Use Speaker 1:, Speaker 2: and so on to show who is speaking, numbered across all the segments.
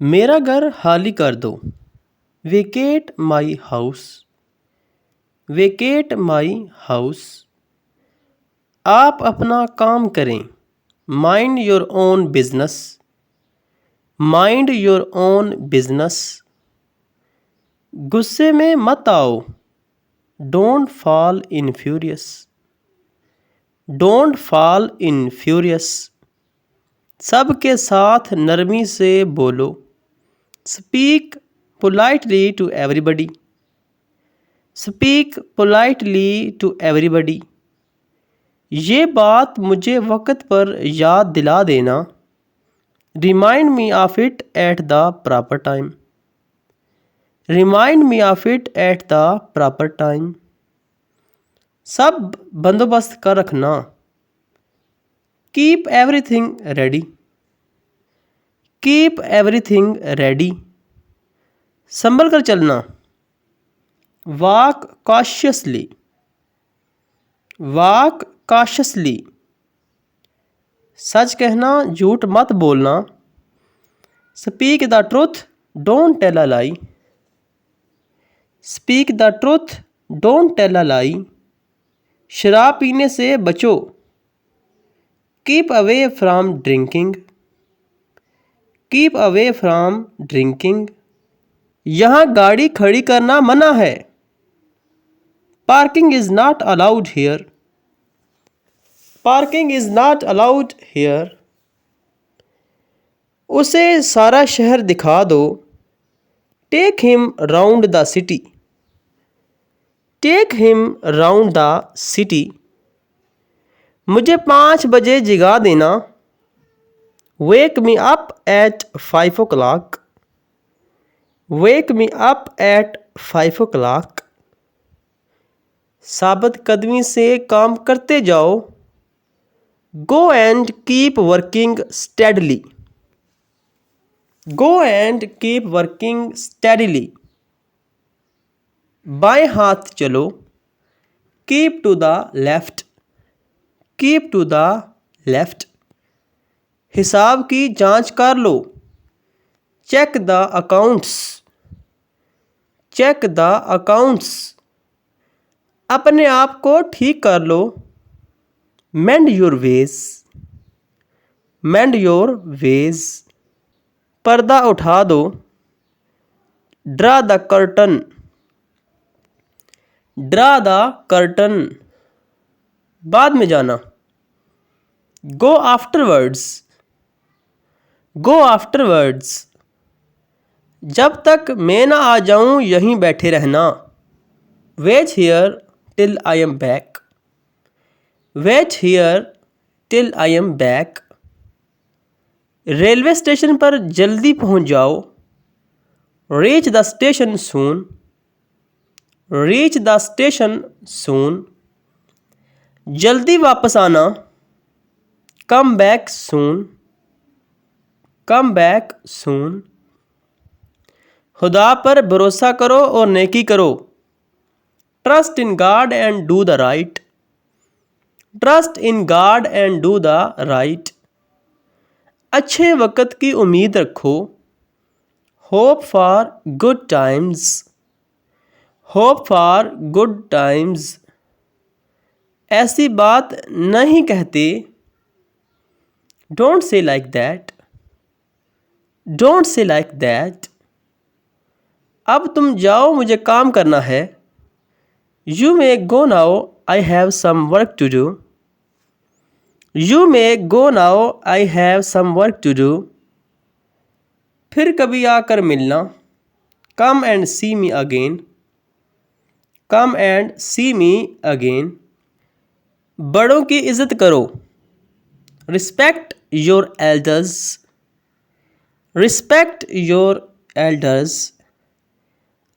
Speaker 1: मेरा घर खाली कर दो। Vacate my house. Vacate my house. आप अपना काम करें। Mind your own business. Mind your own business. गुस्से में मत आओ। Don't fall in furious. Don't fall in furious. सबके साथ नरमी से बोलो। Speak politely to everybody. Speak politely to everybody. ये बात मुझे वक्त पर याद दिला देना। Remind me of it at the proper time. Remind me of it at the proper time. सब बंदोबस्त कर रखना। Keep everything ready. Keep everything ready. संभल कर चलना। Walk cautiously. Walk cautiously. सच कहना, झूठ मत बोलना। Speak the truth, don't tell a lie. Speak the truth, don't tell a lie. शराब पीने से बचो। Keep away from drinking. Keep away from drinking. यहाँ गाड़ी खड़ी करना मना है। Parking is not allowed here. Parking is not allowed here. उसे सारा शहर दिखा दो। Take him round the city. Take him round the city. मुझे 5 बजे जगा देना। Wake me up at 5 o'clock। Wake me up at 5 o'clock। साबित कदमी से काम करते जाओ। Go and keep working steadily. Go and keep working steadily. बाएं हाथ चलो। Keep to the left. Keep to the left. हिसाब की जांच कर लो। Check the accounts. Check the accounts. अपने आप को ठीक कर लो। Mend your ways. Mend your ways. पर्दा उठा दो। Draw the curtain. Draw the curtain. बाद में जाना। Go afterwards. Go afterwards. जब तक मैं ना आ जाऊं यहीं बैठे रहना। Wait here till I am back. Wait here till I am back. Railway station पर जल्दी पहुंच जाओ। Reach the station soon. Reach the station soon. जल्दी वापस आना। Come back soon. Come back soon. खुदा पर भरोसा करो और नेकी करो। Trust in God and do the right. Trust in God and do the right. अच्छे वक़्त की उम्मीद रखो। Hope for good times. Hope for good times. ऐसी बात नहीं कहते। Don't say like that. Don't say like that. अब तुम जाओ, मुझे काम करना है। You may go now, I have some work to do. You may go now, I have some work to do. फिर कभी आकर मिलना। Come and see me again. Come and see me again. बड़ों की इज़्ज़त करो। Respect your elders. Respect your elders.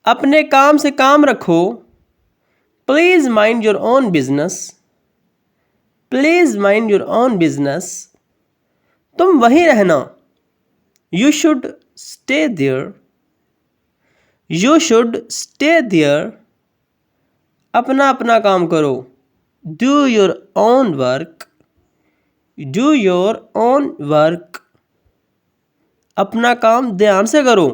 Speaker 1: अपने काम से काम रखो। Please mind your own business. Please mind your own business. तुम वहीं रहना। You should stay there. You should stay there. अपना अपना काम करो। Do your own work. Do your own work. अपना काम ध्यान से करो।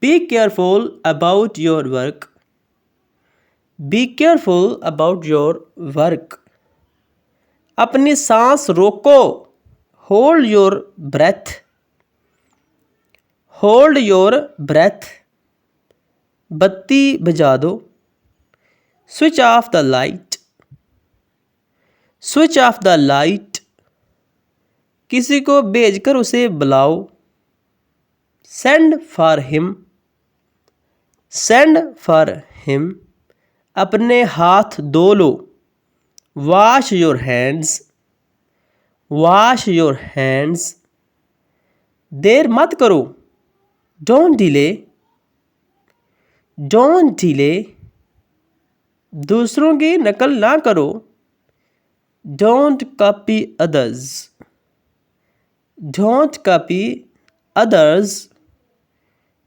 Speaker 1: Be careful about your work. Be careful about your work. अपनी सांस रोको। Hold your breath. Hold your breath. बत्ती बुझा दो। Switch off the light. Switch off the light. किसी को भेजकर उसे बुलाओ। Send for him. Send for him. अपने हाथ धो लो। Wash your hands. Wash your hands. देर मत करो। Don't delay. Don't delay. दूसरों की नकल ना करो। Don't copy others. Don't copy others.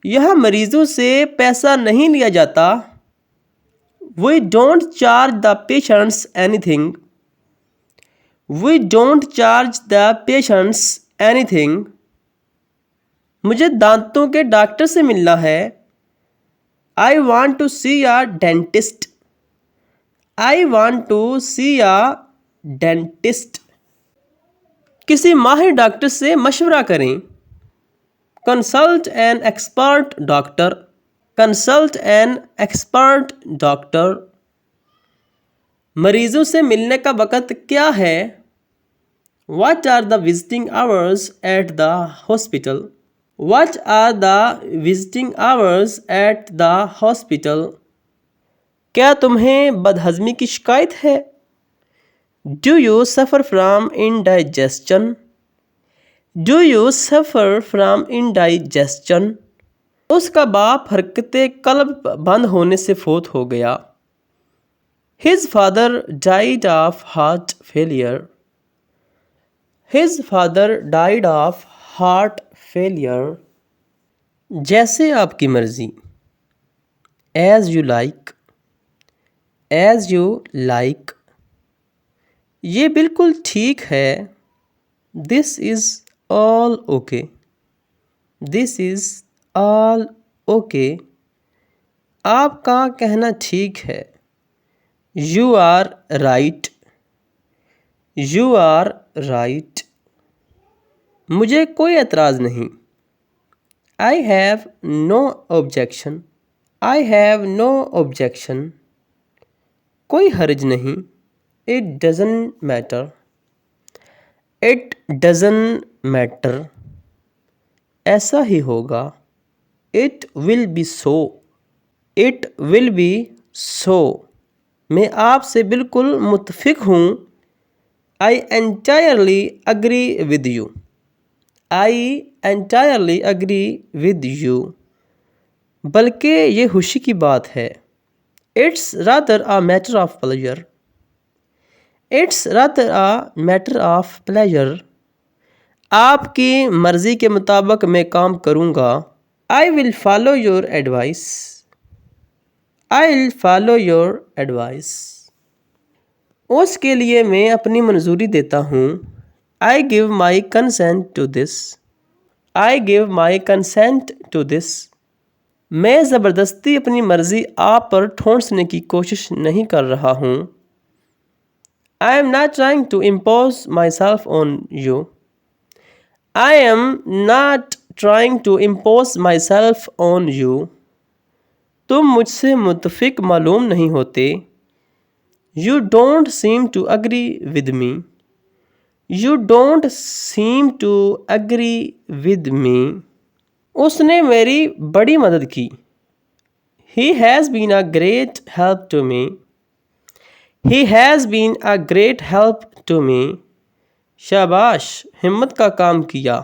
Speaker 1: यह मरीजों से पैसा नहीं लिया जाता। We don't charge the patients anything. We don't charge the patients anything. मुझे दांतों के डॉक्टर से मिलना है। I want to see a dentist. I want to see a dentist. किसी माहिर डॉक्टर से मशवरा करें। Consult an expert doctor. Consult an expert doctor. मरीजों से मिलने का वक़्त क्या है? What are the visiting hours at the hospital? What are the visiting hours at the hospital? क्या तुम्हें बदहज़मी की शिकायत है? Do you suffer from indigestion? Do you suffer from indigestion? उसका बाप हरकते कल्ब बंद होने से फोत हो गया। His father died of heart failure. His father died of heart failure. जैसे आपकी मर्ज़ी। As you like. As you like. ये बिल्कुल ठीक है। This is all okay. This is all okay. आपका कहना ठीक है। You are right. You are right. मुझे कोई एतराज़ नहीं। I have no objection. I have no objection. कोई हर्ज नहीं। It doesn't matter. It doesn't matter. ऐसा ही होगा। It will be so. It will be so. मैं आपसे बिल्कुल मुत्तफ़िक हूँ। I entirely agree with you. I entirely agree with you. बल्कि ये खुशी की बात है। It's rather a matter of pleasure. It's rather a matter of pleasure. आपकी मर्ज़ी के मुताबिक मैं काम करूँगा। I will follow your advice. I'll follow your advice. उसके लिए मैं अपनी मंजूरी देता हूँ। I give my consent to this. I give my consent to this. मैं ज़बरदस्ती अपनी मर्ज़ी आप पर ठोंसने की कोशिश नहीं कर रहा हूँ। I am not trying to impose myself on you. I am not trying to impose myself on you. तुम मुझसे मुत्तफ़िक मालूम नहीं होते। You don't seem to agree with me. You don't seem to agree with me. उसने मेरी बड़ी मदद की। He has been a great help to me. He has been a great help to me. शाबाश, हिम्मत का काम किया।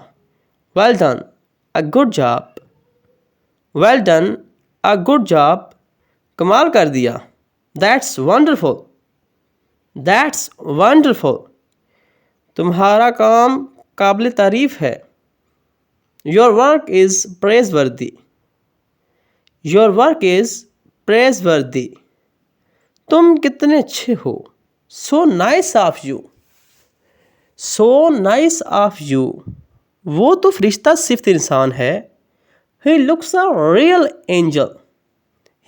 Speaker 1: Well done, a good job. Well done, a good job. कमाल कर दिया। That's wonderful. That's wonderful. तुम्हारा काम काबिल तारीफ़ है। Your work is praiseworthy. Your work is praiseworthy. तुम कितने अच्छे हो। So nice of you. So nice of you. वो तो फरिश्ता सिर्फ इंसान है। He looks a real angel.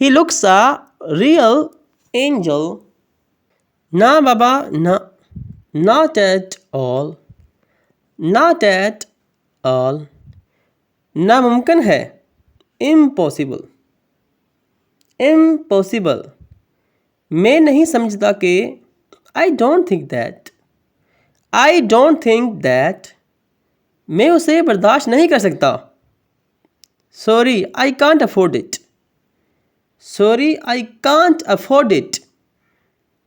Speaker 1: He looks a real angel. ना बाबा ना, not at all, not at all. नामुमकिन है, impossible, impossible. मैं नहीं समझता कि I don't think that, I don't think that. मैं उसे बर्दाश्त नहीं कर सकता। Sorry, I can't afford it. Sorry, I can't afford it.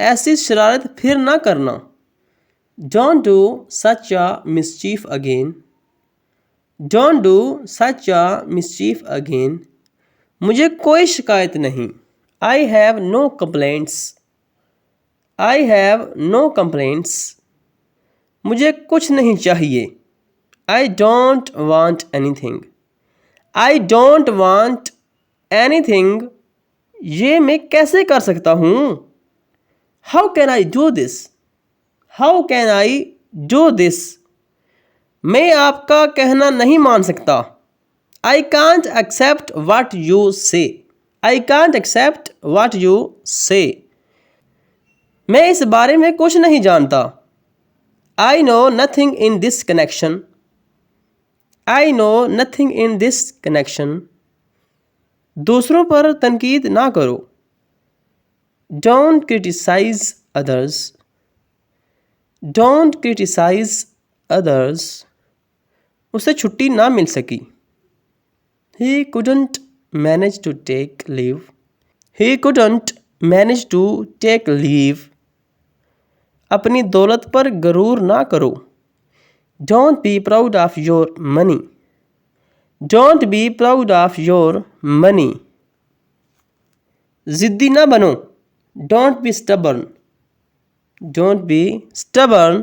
Speaker 1: ऐसी शरारत फिर ना करना। Don't do such a mischief again. Don't do such a mischief again. मुझे कोई शिकायत नहीं। I have no complaints. I have no complaints. मुझे कुछ नहीं चाहिए। I don't want anything. I don't want anything. ये मैं कैसे कर सकता हूँ? How can I do this? How can I do this? मैं आपका कहना नहीं मान सकता। I can't accept what you say. I can't accept what you say. मैं इस बारे में कुछ नहीं जानता। I know nothing in this connection. I know nothing in this connection. दूसरों पर तनकीद ना करो। Don't criticize others. Don't criticize others. उसे छुट्टी ना मिल सकी। He couldn't manage to take leave. He couldn't manage to take leave. अपनी दौलत पर गरूर ना करो। Don't be proud of your money. Don't be proud of your money. ज़िद्दी ना बनो। Don't be stubborn. Don't be stubborn.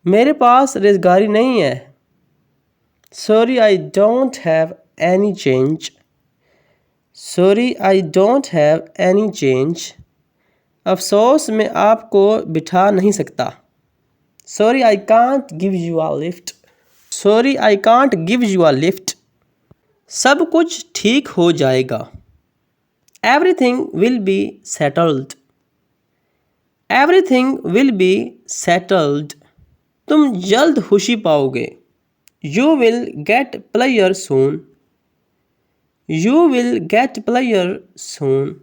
Speaker 1: मेरे पास रोज़गारी नहीं है। Sorry, I don't have any change. Sorry, I don't have any change. अफसोस मैं आपको बिठा नहीं सकता। Sorry, I can't give you a lift. Sorry, I can't give you a lift. सब कुछ ठीक हो जाएगा। Everything will be settled. Everything will be settled. तुम जल्द खुशी पाओगे। You will get pleasure soon. You will get pleasure soon.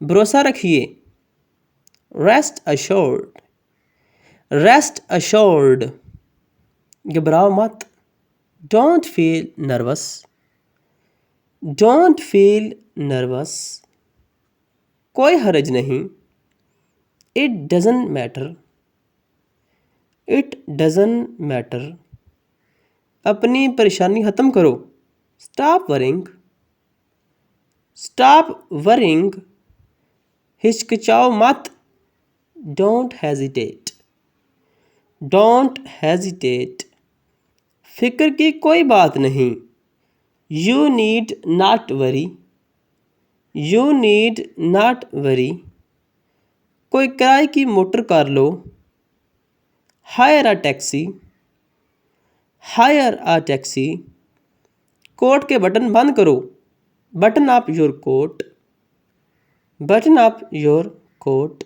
Speaker 1: भरोसा रखिए। Rest assured. Rest assured. घबराओ मत। Don't feel nervous. Don't feel nervous. कोई हर्ज नहीं। It doesn't matter. It doesn't matter. अपनी परेशानी ख़त्म करो। Stop worrying. Stop worrying. हिचकिचाओ मत। Don't hesitate. Don't hesitate. फिक्र की कोई बात नहीं। You need not worry. You need not worry. कोई किराए की मोटर कार लो। Hire a taxi. Hire a taxi. Coat के बटन बंद करो। Button up your coat. Button up your coat.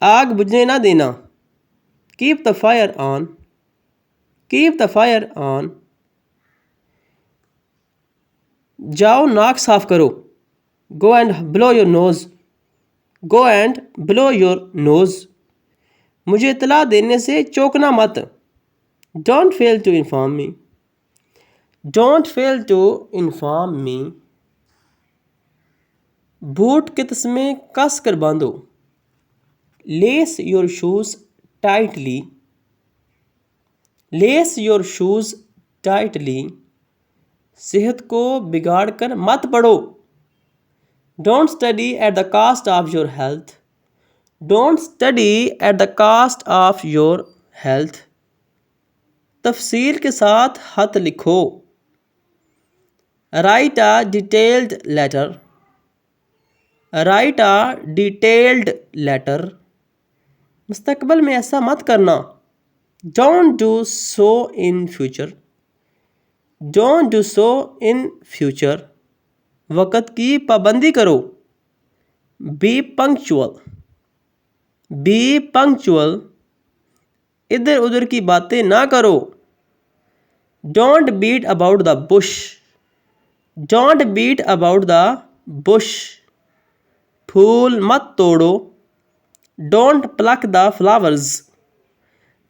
Speaker 1: आग बुझने ना देना। Keep the fire on. Keep the fire on. जाओ नाक साफ करो। Go and blow your nose. Go and blow your nose. मुझे इतला देने से चौंकना मत। Don't fail to inform me. Don't fail to inform me. Boot के तस्मे कस कर बांधो। Lace your shoes tightly. Lace your shoes tightly. सेहत को बिगाड़ कर मत पढ़ो। Don't study at the cost of your health. Don't study at the cost of your health. तफसील के साथ खत लिखो। Write a detailed letter. Write a detailed letter. मुस्तकबिल में ऐसा मत करना। Don't do so in future. Don't do so in future. वक़्त की पाबंदी करो. Be punctual. Be punctual. इधर उधर की बातें ना करो. Don't beat about the bush. Don't beat about the bush. फूल मत तोड़ो. Don't pluck the flowers.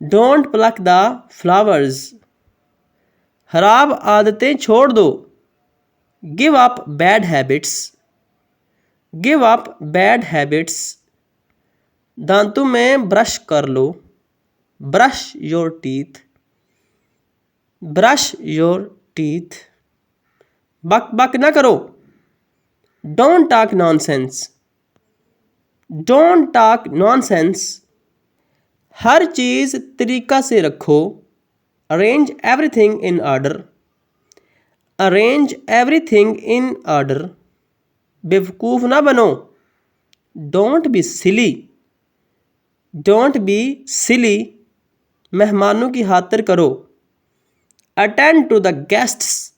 Speaker 1: Don't pluck the flowers. खराब आदतें छोड़ दो. Give up bad habits. Give up bad habits. दांतों में ब्रश कर लो. Brush your teeth. Brush your teeth. बक बक ना करो. Don't talk nonsense. Don't talk nonsense. हर चीज़ तरीका से रखो. Arrange everything in order. Arrange everything in order. बेवकूफ़ ना बनो. Don't be silly. Don't be silly. मेहमानों की खातिर करो. Attend to the guests.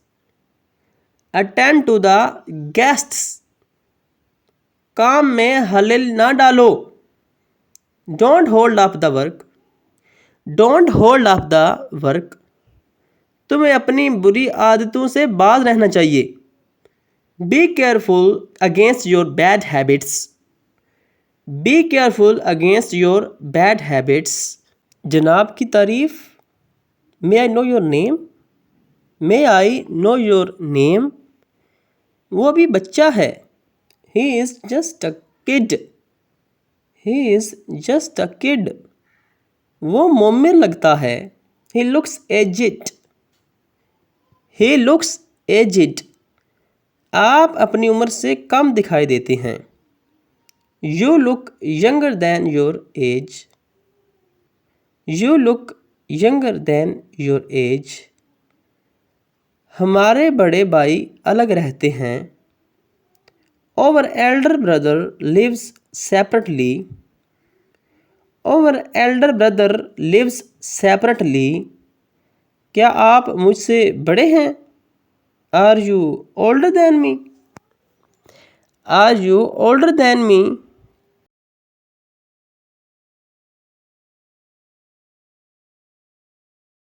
Speaker 1: Attend to the guests. काम में हलचल ना डालो. Don't hold up the work. Don't hold up the work. तुम्हें अपनी बुरी आदतों से बाज रहना चाहिए. Be careful against your bad habits. Be careful against your bad habits. जनाब की तारीफ. May I know your name? May I know your name? वो अभी बच्चा है. He is just a kid. He is just a kid. वो Momir लगता है. He looks aged. He looks aged. आप अपनी उम्र से कम दिखाई देते हैं. You look younger than your age. You look younger than your age. हमारे बड़े भाई अलग रहते हैं. Our elder brother lives separately. Our elder brother lives separately. क्या आप मुझसे बड़े हैं? Are you older than me? Are you older than me?